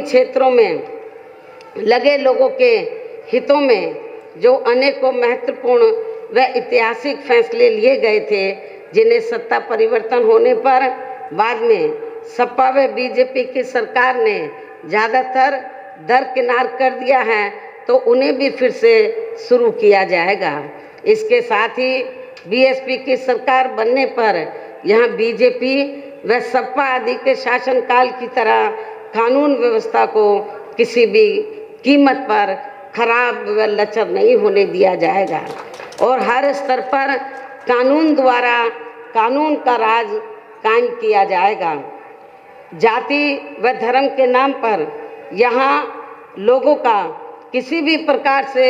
क्षेत्रों में लगे लोगों के हितों में जो अनेकों महत्वपूर्ण व ऐतिहासिक फैसले लिए गए थे, जिन्हें सत्ता परिवर्तन होने पर बाद में सपा व बीजेपी की सरकार ने ज़्यादातर दरकिनार कर दिया है, तो उन्हें भी फिर से शुरू किया जाएगा। इसके साथ ही बीएसपी की सरकार बनने पर यहाँ बीजेपी व सपा आदि के शासनकाल की तरह कानून व्यवस्था को किसी भी कीमत पर खराब व लचर नहीं होने दिया जाएगा और हर स्तर पर कानून द्वारा कानून का राज कायम किया जाएगा। जाति व धर्म के नाम पर यहाँ लोगों का किसी भी प्रकार से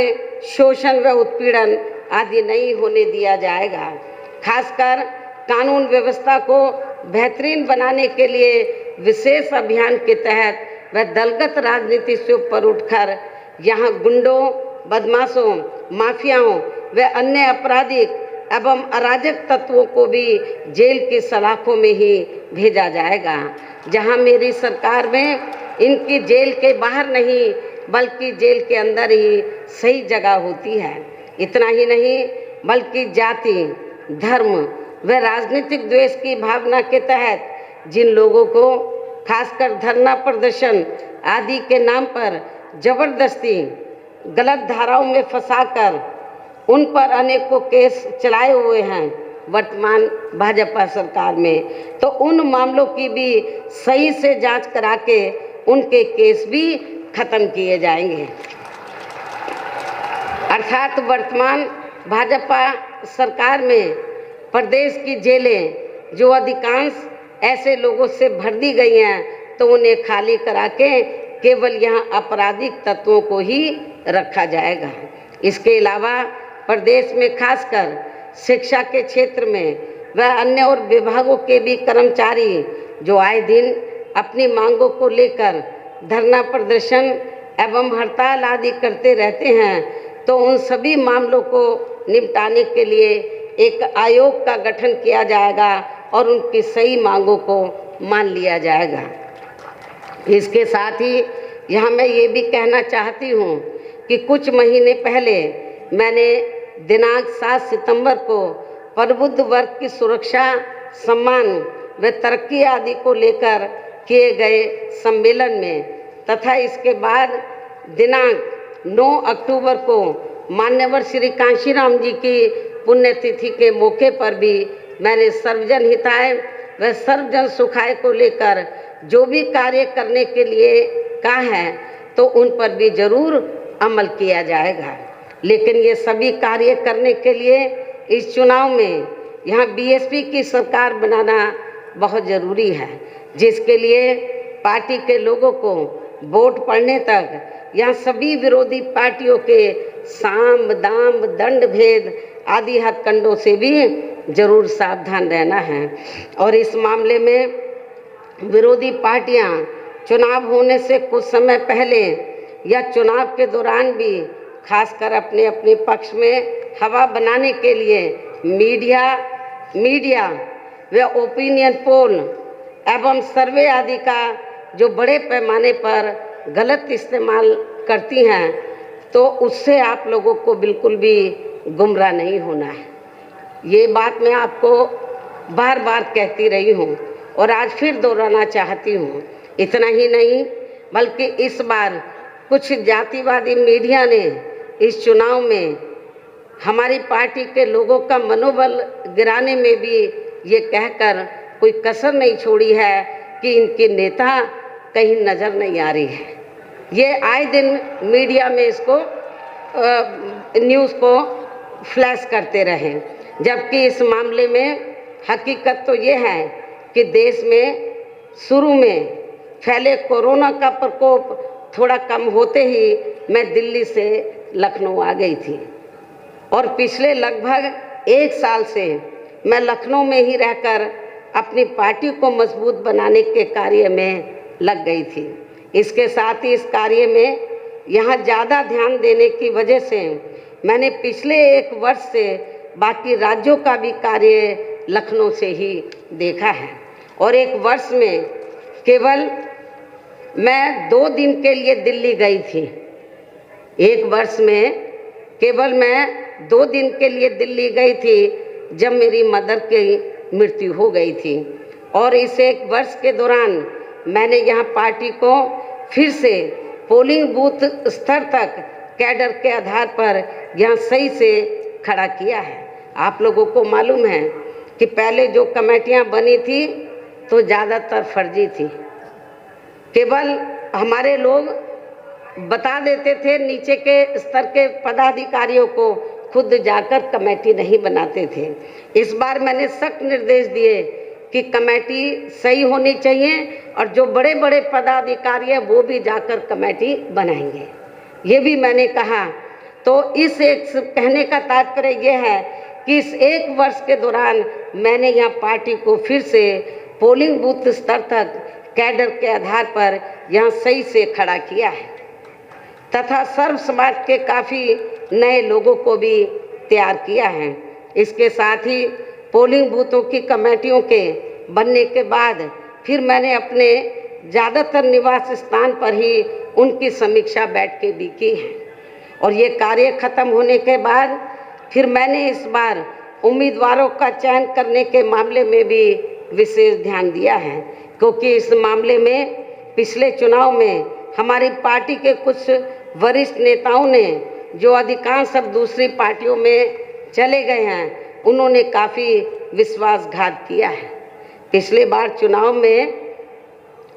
शोषण व उत्पीड़न आदि नहीं होने दिया जाएगा। खासकर कानून व्यवस्था को बेहतरीन बनाने के लिए विशेष अभियान के तहत व दलगत राजनीति से ऊपर उठकर यहाँ गुंडों, बदमाशों, माफियाओं व अन्य आपराधिक एवं अराजक तत्वों को भी जेल की सलाखों में ही भेजा जाएगा, जहाँ मेरी सरकार में इनकी जेल के बाहर नहीं बल्कि जेल के अंदर ही सही जगह होती है। इतना ही नहीं बल्कि जाति, धर्म व राजनीतिक द्वेष की भावना के तहत जिन लोगों को खासकर धरना प्रदर्शन आदि के नाम पर जबरदस्ती गलत धाराओं में फंसाकर उन पर अनेकों केस चलाए हुए हैं वर्तमान भाजपा सरकार में, तो उन मामलों की भी सही से जांच करा के उनके केस भी खत्म किए जाएंगे। अर्थात वर्तमान भाजपा सरकार में प्रदेश की जेलें जो अधिकांश ऐसे लोगों से भर दी गई हैं, तो उन्हें खाली करा के केवल यहाँ आपराधिक तत्वों को ही रखा जाएगा। इसके अलावा प्रदेश में खासकर शिक्षा के क्षेत्र में व अन्य और विभागों के भी कर्मचारी जो आए दिन अपनी मांगों को लेकर धरना प्रदर्शन एवं हड़ताल आदि करते रहते हैं, तो उन सभी मामलों को निपटाने के लिए एक आयोग का गठन किया जाएगा और उनकी सही मांगों को मान लिया जाएगा। इसके साथ ही यहाँ मैं ये भी कहना चाहती हूँ कि कुछ महीने पहले मैंने दिनांक 7 सितंबर को प्रबुद्ध वर्ग की सुरक्षा, सम्मान व तरक्की आदि को लेकर किए गए सम्मेलन में तथा इसके बाद दिनांक 9 अक्टूबर को मान्यवर श्री कांशीराम जी की पुण्यतिथि के मौके पर भी मैंने सर्वजन हिताय व सर्वजन सुखाय को लेकर जो भी कार्य करने के लिए कहा है, तो उन पर भी जरूर अमल किया जाएगा। लेकिन ये सभी कार्य करने के लिए इस चुनाव में यहाँ बीएसपी की सरकार बनाना बहुत ज़रूरी है, जिसके लिए पार्टी के लोगों को वोट पड़ने तक यहाँ सभी विरोधी पार्टियों के साम, दाम, दंड भेद आदि हथकंडों से भी जरूर सावधान रहना है। और इस मामले में विरोधी पार्टियां चुनाव होने से कुछ समय पहले या चुनाव के दौरान भी खासकर अपने अपने पक्ष में हवा बनाने के लिए मीडिया व ओपिनियन पोल एवं सर्वे आदि का जो बड़े पैमाने पर गलत इस्तेमाल करती हैं, तो उससे आप लोगों को बिल्कुल भी गुमराह नहीं होना है। ये बात मैं आपको बार बार कहती रही हूँ और आज फिर दोहराना चाहती हूँ। इतना ही नहीं बल्कि इस बार कुछ जातिवादी मीडिया ने इस चुनाव में हमारी पार्टी के लोगों का मनोबल गिराने में भी ये कहकर कोई कसर नहीं छोड़ी है कि इनके नेता कहीं नज़र नहीं आ रही है। ये आए दिन मीडिया में इसको न्यूज़ को फ्लैश करते रहे, जबकि इस मामले में हकीकत तो ये है कि देश में शुरू में फैले कोरोना का प्रकोप थोड़ा कम होते ही मैं दिल्ली से लखनऊ आ गई थी और पिछले लगभग 1 साल से मैं लखनऊ में ही रहकर अपनी पार्टी को मजबूत बनाने के कार्य में लग गई थी। इसके साथ ही इस कार्य में यहाँ ज़्यादा ध्यान देने की वजह से मैंने पिछले 1 वर्ष से बाकी राज्यों का भी कार्य लखनऊ से ही देखा है और 1 वर्ष में केवल मैं 2 दिन के लिए दिल्ली गई थी। 1 वर्ष में केवल मैं 2 दिन के लिए दिल्ली गई थी जब मेरी मदर की मृत्यु हो गई थी। और इस 1 वर्ष के दौरान मैंने यहाँ पार्टी को फिर से पोलिंग बूथ स्तर तक कैडर के आधार पर यहाँ सही से खड़ा किया है। आप लोगों को मालूम है कि पहले जो कमेटियाँ बनी थी तो ज़्यादातर फर्जी थी। केवल हमारे लोग बता देते थे, नीचे के स्तर के पदाधिकारियों को खुद जाकर कमेटी नहीं बनाते थे। इस बार मैंने सख्त निर्देश दिए कि कमेटी सही होनी चाहिए और जो बड़े बड़े पदाधिकारी हैं वो भी जाकर कमेटी बनाएंगे, ये भी मैंने कहा। तो इस एक कहने का तात्पर्य ये है कि इस 1 वर्ष के दौरान मैंने यहाँ पार्टी को फिर से पोलिंग बूथ स्तर तक कैडर के आधार पर यहाँ सही से खड़ा किया है तथा सर्व समाज के काफ़ी नए लोगों को भी तैयार किया है। इसके साथ ही पोलिंग बूथों की कमेटियों के बनने के बाद फिर मैंने अपने ज़्यादातर निवास स्थान पर ही उनकी समीक्षा बैठ के भी की है। और ये कार्य ख़त्म होने के बाद फिर मैंने इस बार उम्मीदवारों का चयन करने के मामले में भी विशेष ध्यान दिया है, क्योंकि इस मामले में पिछले चुनाव में हमारी पार्टी के कुछ वरिष्ठ नेताओं ने, जो अधिकांश अब दूसरी पार्टियों में चले गए हैं, उन्होंने काफ़ी विश्वासघात किया है। पिछले बार चुनाव में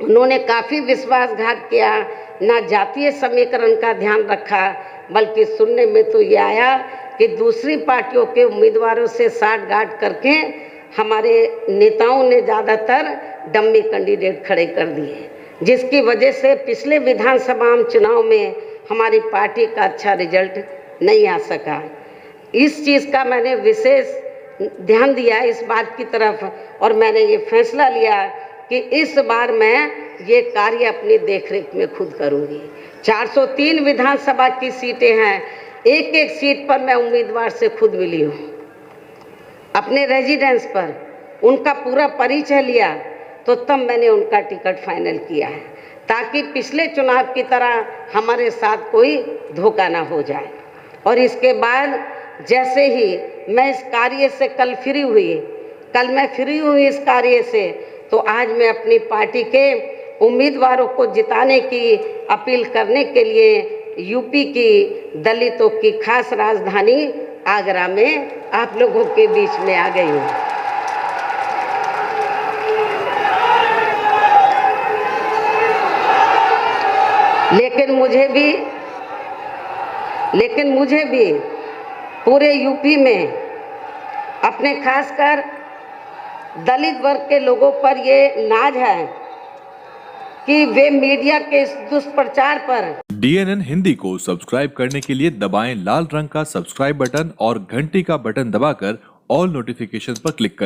उन्होंने काफ़ी विश्वासघात किया, ना जातीय समीकरण का ध्यान रखा, बल्कि सुनने में तो ये आया कि दूसरी पार्टियों के उम्मीदवारों से साठगांठ करके हमारे नेताओं ने ज़्यादातर डम्मी कैंडिडेट खड़े कर दिए, जिसकी वजह से पिछले विधानसभा चुनाव में हमारी पार्टी का अच्छा रिजल्ट नहीं आ सका। इस चीज़ का मैंने विशेष ध्यान दिया इस बात की तरफ, और मैंने ये फैसला लिया कि इस बार मैं ये कार्य अपनी देखरेख में खुद करूँगी। 403 विधानसभा की सीटें हैं, एक एक सीट पर मैं उम्मीदवार से खुद मिली हूँ, अपने रेजिडेंस पर उनका पूरा परिचय लिया, तो तब मैंने उनका टिकट फाइनल किया है, ताकि पिछले चुनाव की तरह हमारे साथ कोई धोखा ना हो जाए। और इसके बाद जैसे ही मैं इस कार्य से कल मैं फ्री हुई इस कार्य से, तो आज मैं अपनी पार्टी के उम्मीदवारों को जिताने की अपील करने के लिए यूपी की दलितों की खास राजधानी आगरा में आप लोगों के बीच में आ गई हूँ। लेकिन मुझे भी पूरे यूपी में अपने खासकर दलित वर्ग के लोगों पर ये नाज है कि वे मीडिया के इस दुष्प्रचार पर। DNN हिंदी को सब्सक्राइब करने के लिए दबाएं लाल रंग का सब्सक्राइब बटन और घंटी का बटन दबाकर ऑल नोटिफिकेशन पर क्लिक करें।